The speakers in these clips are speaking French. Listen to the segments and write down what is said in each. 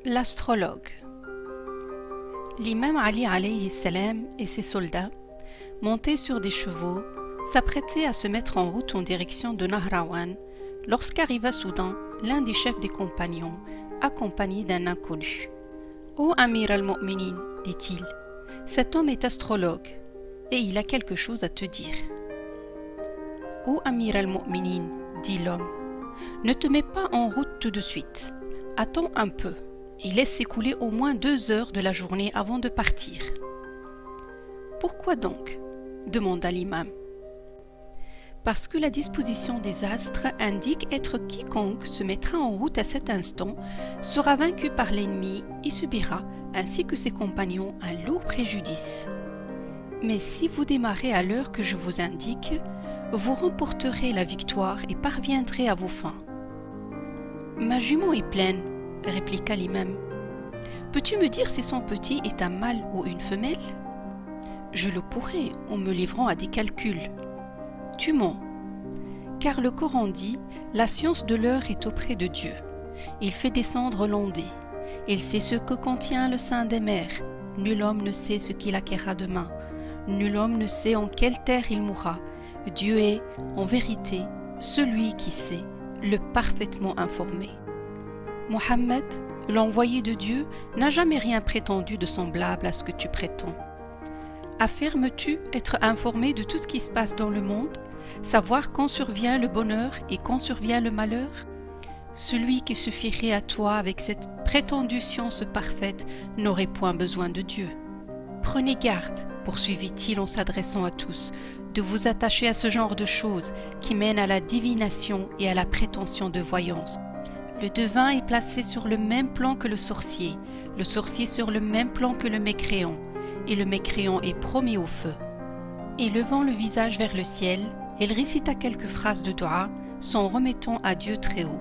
L'astrologue. L'imam Ali alayhi salam et ses soldats, montés sur des chevaux, s'apprêtaient à se mettre en route en direction de Nahrawan lorsqu'arriva soudain l'un des chefs des compagnons, accompagné d'un inconnu. « Ô Amir al-Mu'minin, dit-il, cet homme est astrologue et il a quelque chose à te dire. »« Ô Amir al-Mu'minin, dit l'homme, ne te mets pas en route tout de suite, attends un peu. Et laisse s'écouler au moins 2 heures de la journée avant de partir. »« Pourquoi donc ?» demanda l'imam. « Parce que la disposition des astres indique être quiconque se mettra en route à cet instant sera vaincu par l'ennemi et subira, ainsi que ses compagnons, un lourd préjudice. Mais si vous démarrez à l'heure que je vous indique, vous remporterez la victoire et parviendrez à vos fins. »« Ma jument est pleine, répliqua l'imam. « Peux-tu me dire si son petit est un mâle ou une femelle ? » ?»« Je le pourrai en me livrant à des calculs. »« Tu mens. Car le Coran dit « La science de l'heure est auprès de Dieu. Il fait descendre l'ondée. Il sait ce que contient le sein des mers. Nul homme ne sait ce qu'il acquérera demain. Nul homme ne sait en quelle terre il mourra. Dieu est, en vérité, celui qui sait, le parfaitement informé. » Mohammed, l'envoyé de Dieu, n'a jamais rien prétendu de semblable à ce que tu prétends. Affirmes-tu être informé de tout ce qui se passe dans le monde, savoir quand survient le bonheur et quand survient le malheur? Celui qui suffirait à toi avec cette prétendue science parfaite n'aurait point besoin de Dieu. Prenez garde, poursuivit-il en s'adressant à tous, de vous attacher à ce genre de choses qui mènent à la divination et à la prétention de voyance. Le devin est placé sur le même plan que le sorcier sur le même plan que le mécréant, et le mécréant est promis au feu. Et levant le visage vers le ciel, elle récita quelques phrases de doua, s'en remettant à Dieu très haut.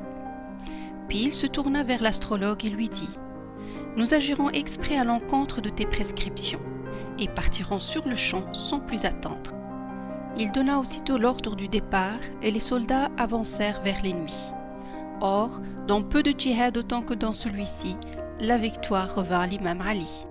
Puis il se tourna vers l'astrologue et lui dit « Nous agirons exprès à l'encontre de tes prescriptions, et partirons sur le champ sans plus attendre. » Il donna aussitôt l'ordre du départ, et les soldats avancèrent vers l'ennemi. Or, dans peu de djihad autant que dans celui-ci, la victoire revint à l'imam Ali.